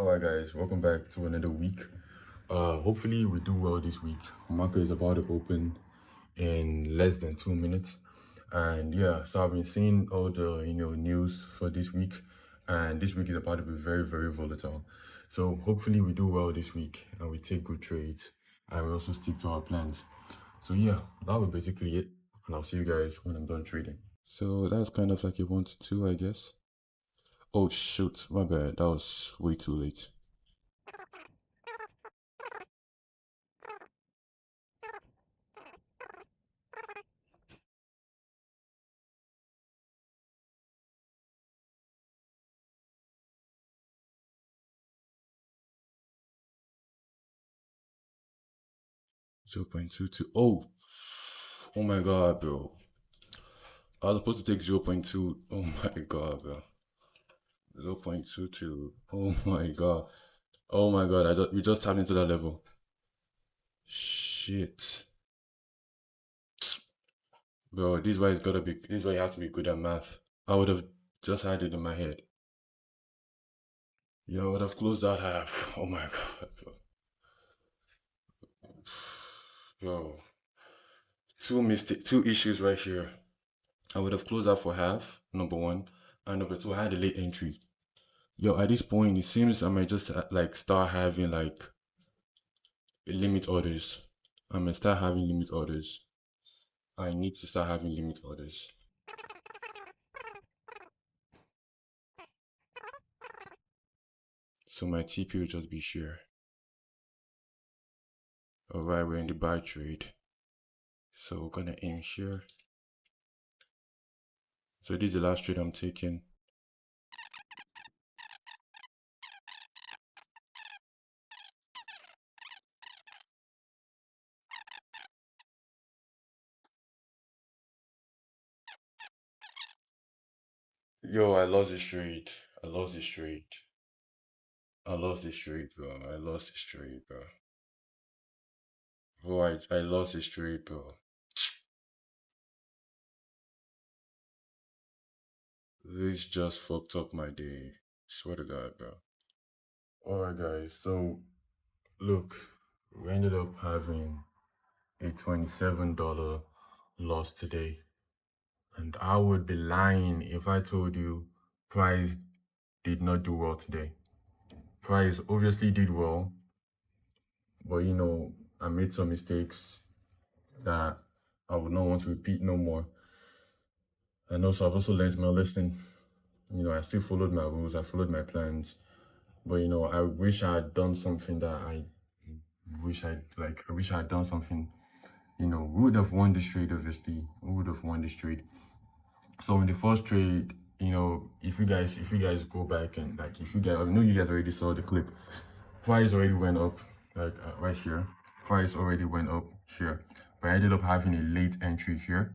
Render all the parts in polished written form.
All right, guys, welcome back to another week. Hopefully we do well this week. Market is about to open in less than 2 minutes, and yeah, so I've been seeing all the news for this week, and this week is about to be very very volatile. So hopefully we do well this week and we take good trades, and we also stick to our plans. So yeah, that was basically it, and I'll see you guys when I'm done trading. So that's kind of like a 1 to 2, I guess. Oh shoot, my bad. That was way too late. 0.22. Oh my god, bro. I was supposed to take 0.2. Oh my god, bro. 0.22. Oh my god. Oh my god. We just tapped into that level. Shit. Bro, this is why you have to be good at math. I would have just had it in my head. Yeah, I would have closed that half. Oh my god, bro. Yo, two issues right here. I would have closed out for half, number one. And number two, I had a late entry. Yo, at this point, it seems I might just like start having like limit orders. I might start having limit orders. I need to start having limit orders. So my TP will just be share. Alright, we're in the buy trade. So we're gonna aim share. So this is the last trade I'm taking. Yo, I lost this trade. I lost this trade. I lost this trade, bro. I lost this trade, bro. Bro, I lost this trade, bro. This just fucked up my day. Swear to God, bro. Alright, guys. So, look, we ended up having a $27 loss today. And I would be lying if I told you Price did not do well today. Price obviously did well, but I made some mistakes that I would not want to repeat no more. And also, I've also learned my lesson. I still followed my rules, I followed my plans, but I wish I had done something that I wish I had done something. We would have won this trade, obviously. We would have won this trade. So in the first trade, if you guys go back and like, if you guys, I know you guys already saw the clip. Price already went up, like right here. Price already went up here, but I ended up having a late entry here.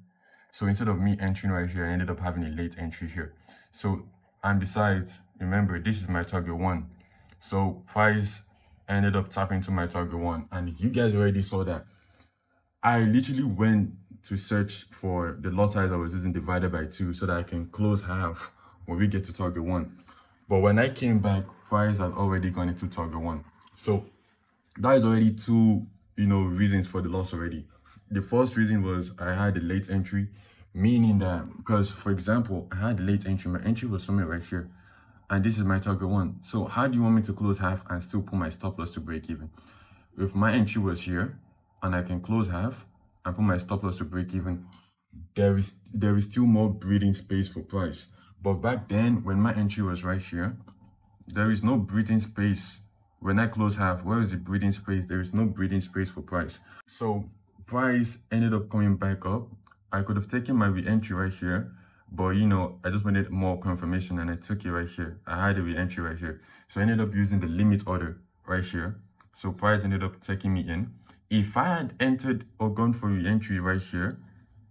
So instead of me entering right here, I ended up having a late entry here. So, and besides, remember, this is my target one. So price ended up tapping to my target one, and you guys already saw that. I literally went to search for the lot size I was using divided by 2 so that I can close half when we get to target 1. But when I came back, price had already gone into target 1. So that is already two, reasons for the loss already. The first reason was I had a late entry, meaning that, because for example, I had a late entry, my entry was somewhere right here, and this is my target 1. So how do you want me to close half and still put my stop loss to break even? If my entry was here and I can close half and put my stop loss to break even, there is still more breathing space for price. But back then, when my entry was right here, there is no breathing space. When I close half, where is the breathing space? There is no breathing space for price. So price ended up coming back up. I could have taken my re-entry right here, but I just wanted more confirmation and I took it right here. I had a re-entry right here. So I ended up using the limit order right here. So price ended up taking me in. If I had entered or gone for re-entry right here,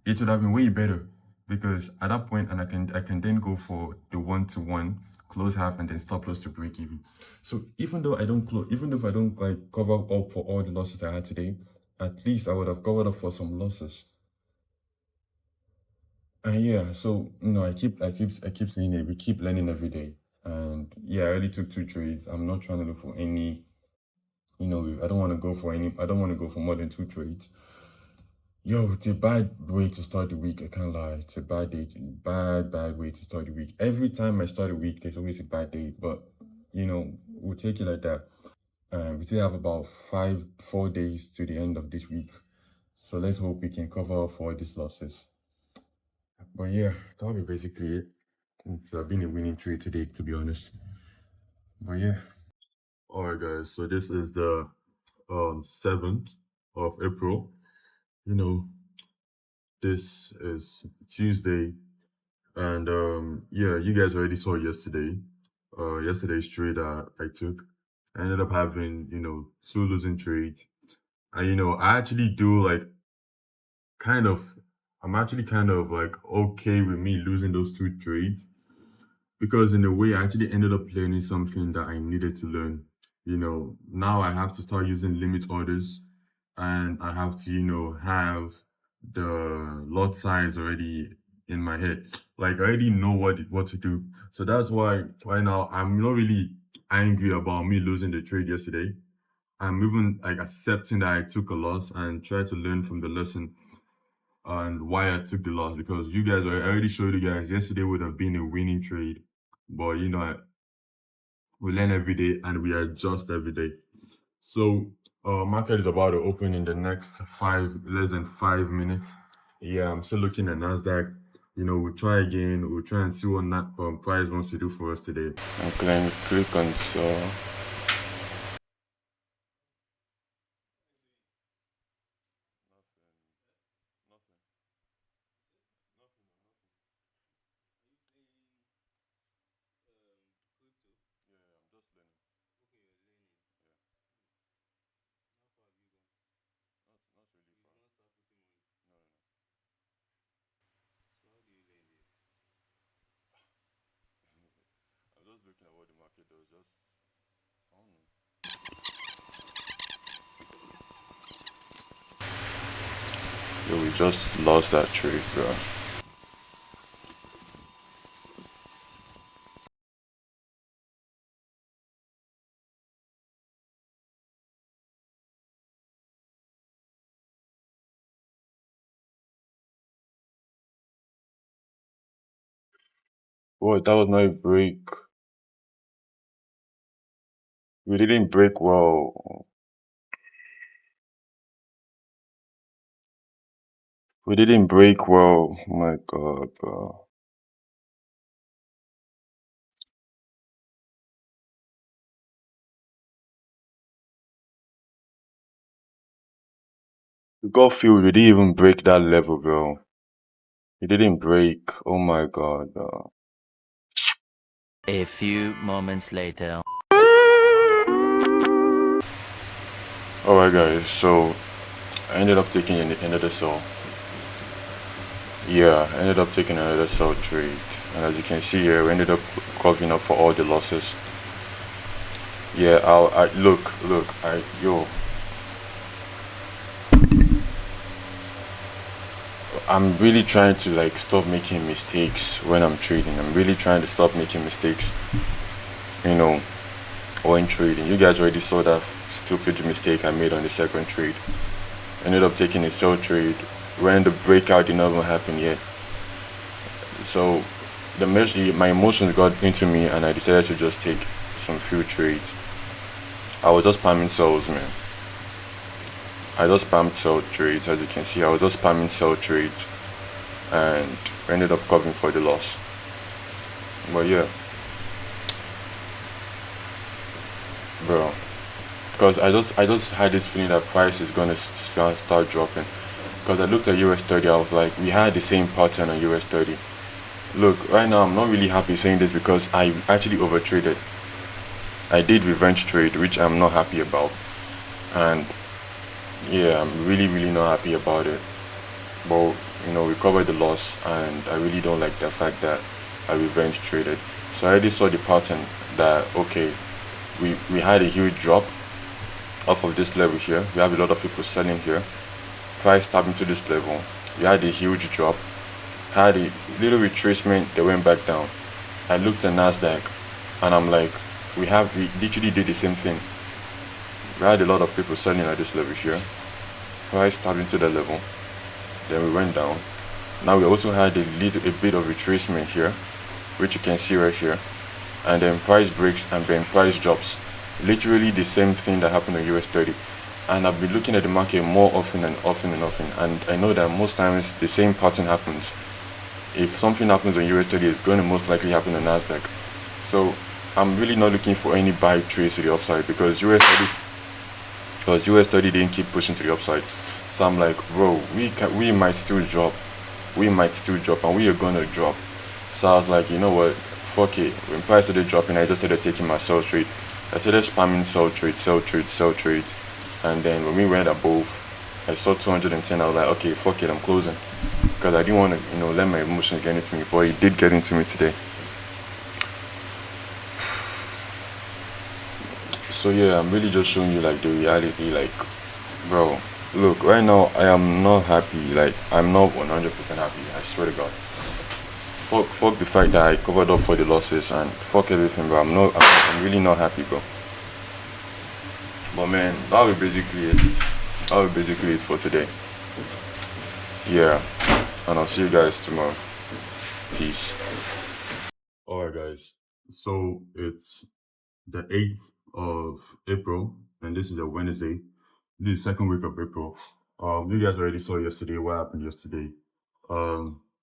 it would have been way better, because at that point, and I can then go for the 1-to-1 close half and then stop loss to break even. So even though I don't close, even if I don't like cover up for all the losses I had today, at least I would have covered up for some losses. And yeah, so I keep saying it, we keep learning every day. And yeah, I already took 2 trades. I'm not trying to look for any, I don't want to go for any, I don't want to go for more than 2 trades. Yo, it's a bad way to start the week. I can't lie. It's a bad day, bad way to start the week. Every time I start a week, there's always a bad day. But we'll take it like that. We still have about 4 days to the end of this week. So let's hope we can cover up for all these losses. But yeah, that'll be basically it. It's been a winning trade today, to be honest. But yeah. Alright guys, so this is the 7th of April. You know, this is Tuesday. And yeah, you guys already saw yesterday. Yesterday's trade I took. I ended up having, 2 losing trades. And I actually do like kind of I'm actually kind of like okay with me losing those 2 trades, because in a way I actually ended up learning something that I needed to learn. Now I have to start using limit orders, and I have to, have the lot size already in my head. Like I already know what to do. So that's why right now I'm not really angry about me losing the trade yesterday. I'm even like accepting that I took a loss and try to learn from the lesson and why I took the loss, because I already showed you guys yesterday would have been a winning trade. But we learn every day and we adjust every day. So market is about to open in the next less than 5 minutes. Yeah, I'm still looking at Nasdaq. We'll try again. We'll try and see what price wants to do for us today. And click on I'm just looking at what the market does. I don't know. Yo, we just lost that trade, bro. Boy, that was not a break. We didn't break well. We didn't break well. Oh my god, bro. We got filled. We didn't even break that level, bro. We didn't break. Oh my god, bro. A few moments later. Alright, guys. So I ended up taking another sell. Yeah, I ended up taking another sell trade. And as you can see here, we ended up covering up for all the losses. Yeah, I'm really trying to like stop making mistakes when I'm trading. I'm really trying to stop making mistakes, when trading. You guys already saw that stupid mistake I made on the second trade. Ended up taking a sell trade when the breakout did not even happen yet. So my emotions got into me and I decided to just take some few trades. I was just spamming sells, man. I just spammed sell trades. As you can see, I was just spamming sell trades and ended up covering for the loss. But yeah, bro, because I just had this feeling that price is gonna start dropping. Because I looked at US30, I was like, we had the same pattern on US30. Look, right now I'm not really happy saying this because I actually overtraded. I did revenge trade, which I'm not happy about, and yeah, I'm really not happy about it. But we covered the loss, and I really don't like the fact that I revenge traded. So I already saw the pattern that okay, we had a huge drop off of this level here. We have a lot of people selling here. Price tapped into this level. We had a huge drop, had a little retracement, they went back down. I looked at Nasdaq. And I'm like, we literally did the same thing. We had a lot of people selling at this level here. Price tapped into the level. Then we went down. Now we also had a bit of retracement here, which you can see right here. And then price breaks and then price drops. Literally the same thing that happened on US 30. And I've been looking at the market more often and often and often. And I know that most times the same pattern happens. If something happens on US 30, it's going to most likely happen on NASDAQ. So I'm really not looking for any buy trades to the upside because US 30 didn't keep pushing to the upside. So I'm like, bro, we might still drop. We might still drop and we are gonna drop. So I was like, you know what, fuck it. When price started dropping, I just started taking my sell trade. I started spamming sell trade, sell trade, sell trade. And then when we went above, I saw 210. I was like, okay, fuck it, I'm closing. Because I didn't want to, let my emotions get into me. But it did get into me today. So yeah, I'm really just showing you like the reality. Like, bro, look, right now I am not happy. Like, I'm not 100% happy. I swear to God. Fuck the fact that I covered up for the losses and fuck everything, bro. I'm really not happy, bro. But man, that will basically it. That will basically it for today. Yeah, and I'll see you guys tomorrow. Peace. Alright, guys. So it's the 8th of April, and this is a Wednesday. This is the second week of April. You guys already saw yesterday what happened yesterday.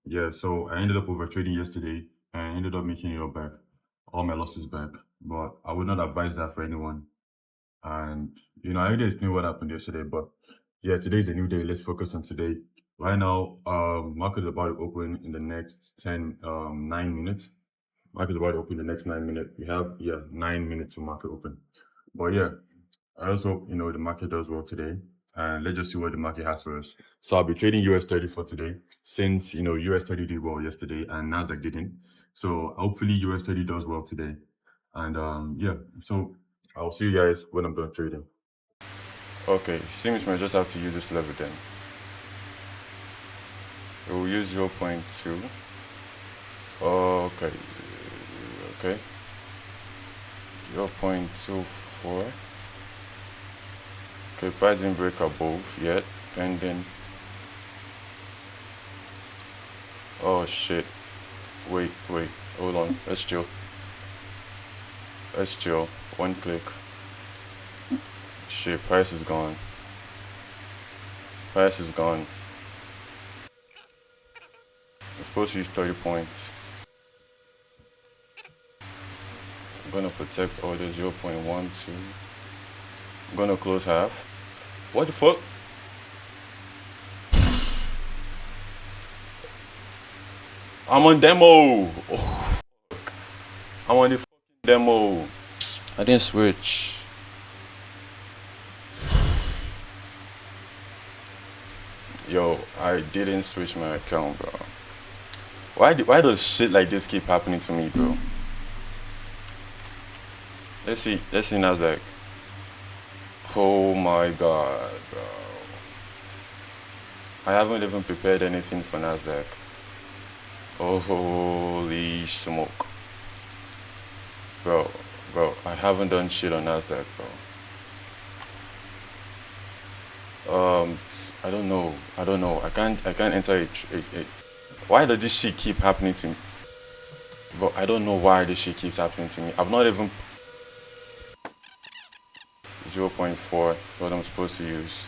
Yeah, so I ended up over trading yesterday and I ended up making it all back, all my losses back. But I would not advise that for anyone. And I already explained what happened yesterday, but yeah, today's a new day. Let's focus on today. Right now, market is about to open in the next 9 minutes. Market is about to open in the next 9 minutes. We have 9 minutes to market open. But yeah, I also hope the market does well today. And let's just see what the market has for us. So I'll be trading US 30 for today, since US 30 did well yesterday and Nasdaq didn't. So hopefully US 30 does well today. And yeah, so I'll see you guys when I'm done trading. Okay, seems we just have to use this level then. We'll use 0.2. Okay. Okay. 0.24. Okay, price didn't break above yet. Pending. Oh shit. Wait. Hold on. Let's chill. One click. Shit, price is gone. I'm supposed to use 30 points. I'm gonna protect order 0.12. I'm gonna close half. What the fuck? I'm on demo. Oh, I'm on the fucking demo. I didn't switch. Yo, I didn't switch my account, bro. Why does shit like this keep happening to me, bro? Let's see Nasdaq. Oh my god, bro. I haven't even prepared anything for Nasdaq. Oh, holy smoke. Bro, I haven't done shit on Nasdaq, bro. I don't know. I can't enter it. Why does this shit keep happening to me? Bro, I don't know why this shit keeps happening to me. I've not even 0.4, what I'm supposed to use.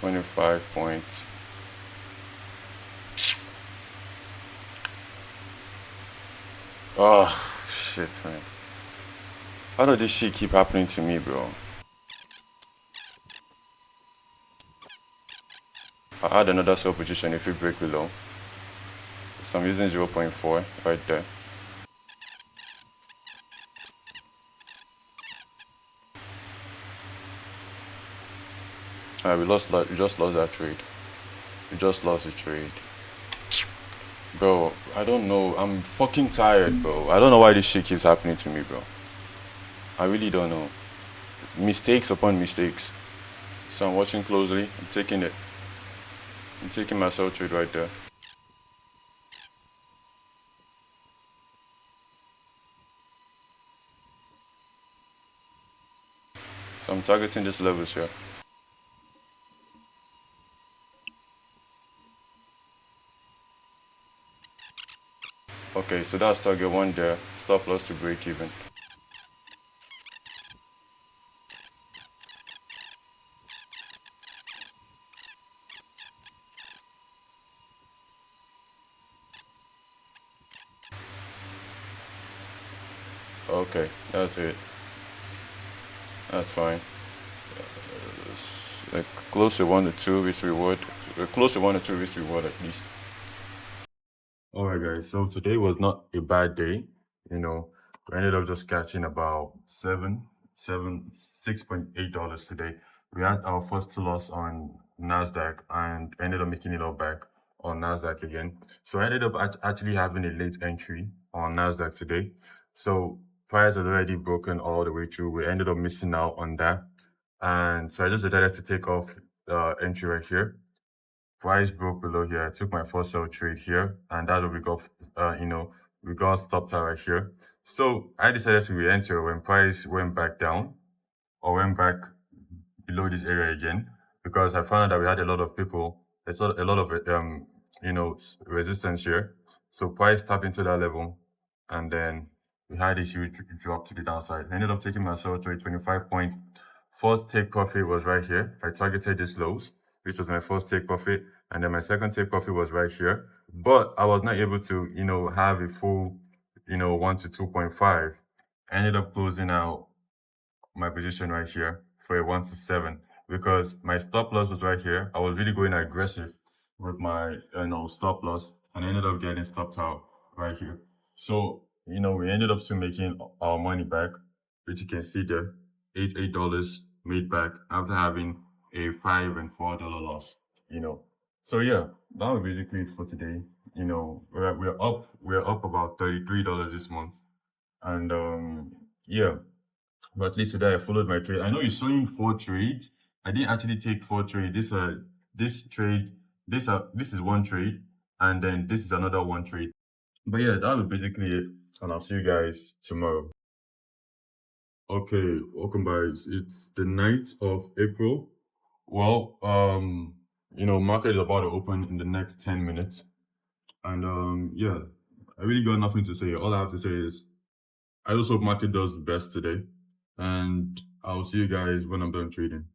25 points. Oh, shit, man. How does this shit keep happening to me, bro? I'll add another sell position if we break below. So I'm using 0.4 right there. Alright, we just lost that trade. We just lost the trade. Bro, I don't know. I'm fucking tired, bro. I don't know why this shit keeps happening to me, bro. I really don't know. Mistakes upon mistakes. So I'm watching closely. I'm taking my sell trade right there. So I'm targeting this levels here. Okay, so that's target 1 there. Stop loss to break even. Okay, that's it. That's fine. Like close to 1 to 2 risk reward. Close to 1 to 2 risk reward at least. Alright guys, so today was not a bad day. You know, we ended up just catching about $6.8 today. We had our first loss on Nasdaq and ended up making it all back on Nasdaq again. So I ended up actually having a late entry on Nasdaq today. So price had already broken all the way through. We ended up missing out on that. And so I just decided to take off entry right here. Price broke below here. I took my first sell trade here, and that's what we got. We got stopped out right here. So I decided to re-enter when price went back down or went back below this area again, because I found out that we had a lot of people. It's a lot of resistance here. So price tapped into that level, and then we had a huge drop to the downside. I ended up taking my sell trade 25 points. First take profit was right here. I targeted this lows, which was my first take profit, and then my second take profit was right here. But I was not able to, have a full, 1 to 2.5. I ended up closing out my position right here for a 1 to 7 because my stop loss was right here. I was really going aggressive with my stop loss, and I ended up getting stopped out right here. So we ended up still making our money back, which you can see there, $8 made back after having a $5 and $4 loss. So yeah, that was basically it for today. We're up about $33 this month, and yeah. But at least today I followed my trade. I know you're showing 4 trades. I didn't actually take 4 trades. This is one trade, and then this is another one trade. But yeah, that was basically it. And I'll see you guys tomorrow. Okay, welcome guys. It's the 9th of April. Well, market is about to open in the next 10 minutes. And yeah, I really got nothing to say. All I have to say is I just hope market does the best today. And I'll see you guys when I'm done trading.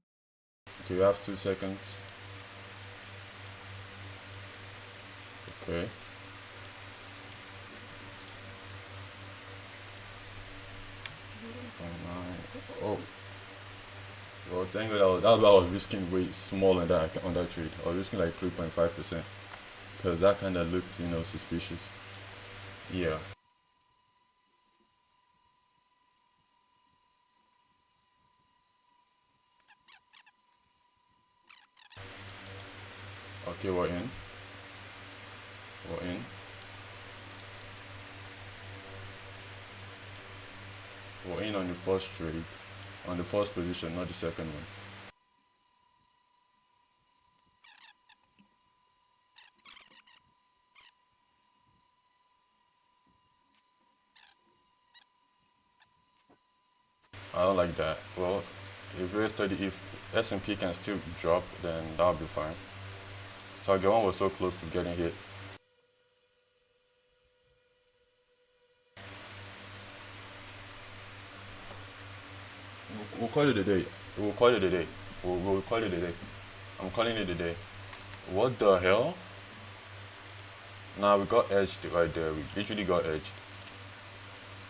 Okay, you have 2 seconds. Okay. Oh, well, thank God that was why I was risking way small on that trade. I was risking like 3.5% because that kind of looked, suspicious. Yeah. Okay, we're in. We're in. We're in on the first trade, on the first position, not the second one. I don't like that. Well, if S&P can still drop, then that'll be fine. Target 1 was so close to getting hit. We'll call it a day. We'll call it a day. We'll call it a day. I'm calling it a day. What the hell? Nah, we got edged right there. We literally got edged.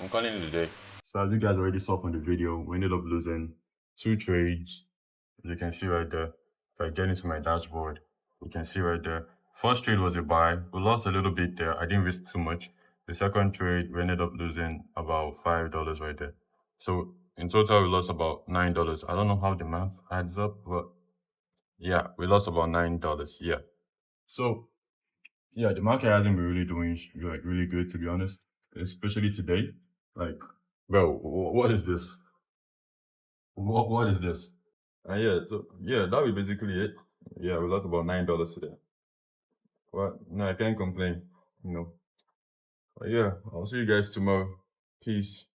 I'm calling it a day. So as you guys already saw from the video, we ended up losing 2 trades. As you can see right there. If I get into my dashboard, you can see right there. First trade was a buy. We lost a little bit there. I didn't risk too much. The second trade, we ended up losing about $5 right there. So in total, we lost about $9. I don't know how the math adds up, but yeah, we lost about $9. Yeah. So yeah, the market hasn't been really doing like really good, to be honest, especially today. Like, bro, what is this? What is this? Yeah, so yeah, that was basically it. Yeah, we lost about $9 today. Well, no, I can't complain. You know. But yeah, I'll see you guys tomorrow. Peace.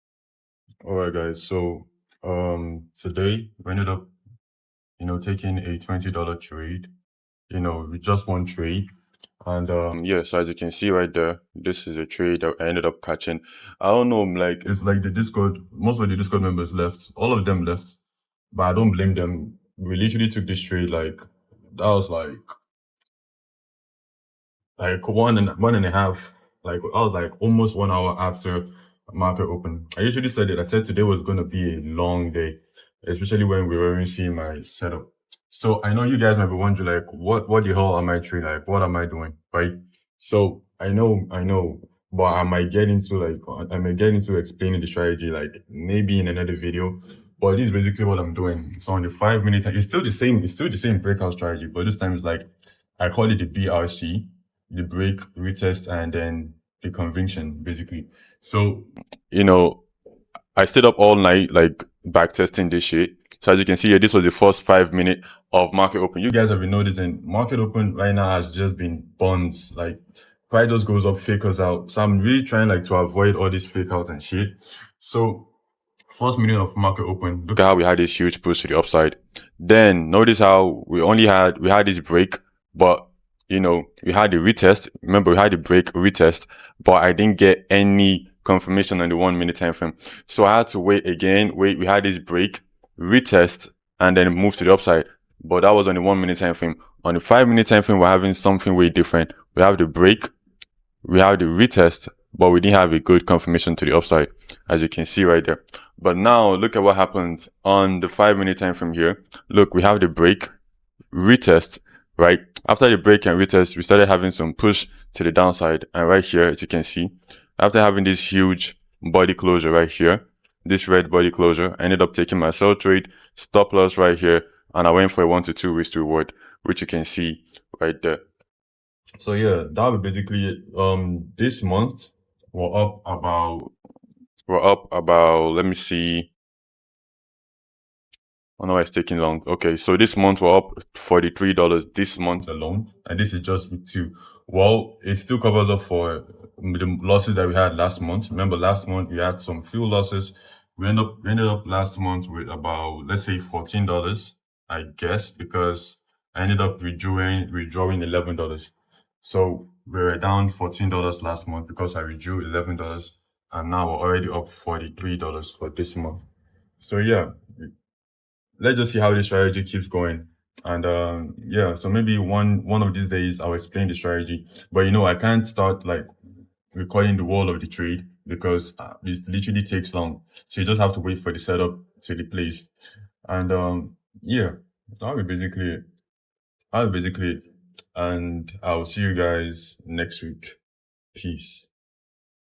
All right, guys. So Today we ended up, taking a $20 trade, with just one trade. And yeah, so as you can see right there, this is a trade that I ended up catching. I don't know, like it's like the Discord, most of the Discord members left, all of them left, but I don't blame them. We literally took this trade like that was like one and a half, like I was like almost 1 hour after market open. I usually said it. I said today was gonna be a long day, especially when we weren't seeing my setup. So I know you guys might be wondering like, what the hell am I trading? Like, what am I doing? Right? So I know, but I might get into explaining the strategy like maybe in another video. But this is basically what I'm doing. So on the 5 minute, it's still the same breakout strategy, but this time it's like I call it the BRC, the break, retest, and then the conviction, basically. So, I stayed up all night, like back testing this shit. So as you can see here, this was the first 5 minute of market open. You guys have been noticing market open right now has just been bonds. Like price just goes up, fake us out. So I'm really trying like to avoid all this fake out and shit. So first minute of market open, look at how we had this huge push to the upside. Then notice how we had this break, but we had the retest. Remember, we had the break retest, but I didn't get any confirmation on the 1 minute time frame. So I had to wait again. We had this break, retest, and then move to the upside. But that was on the 1 minute time frame. On the 5 minute time frame, we're having something way different. We have the break, we have the retest, but we didn't have a good confirmation to the upside, as you can see right there. But now look at what happened on the 5 minute time frame here. Look, we have the break, retest, right? After the break and retest, we started having some push to the downside. And right here, as you can see, after having this huge body closure right here, this red body closure, I ended up taking my sell trade, stop loss right here, and I went for a 1 to 2 risk to reward, which you can see right there. So yeah, that would basically it. This month we're up about, let me see. I know it's taking long. Okay, so this month we're up $43 this month alone, and this is just week 2. Well, it still covers up for the losses that we had last month. Remember, last month we had some few losses. We ended up last month with about, let's say, $14, I guess, because I ended up withdrawing $11. So we were down $14 last month because I withdrew $11, and now we're already up $43 for this month. So yeah, let's just see how the strategy keeps going. And yeah, so maybe one of these days I'll explain the strategy. But I can't start like recording the wall of the trade because it literally takes long. So you just have to wait for the setup to the place. And yeah, that'll be basically it. And I'll see you guys next week. Peace.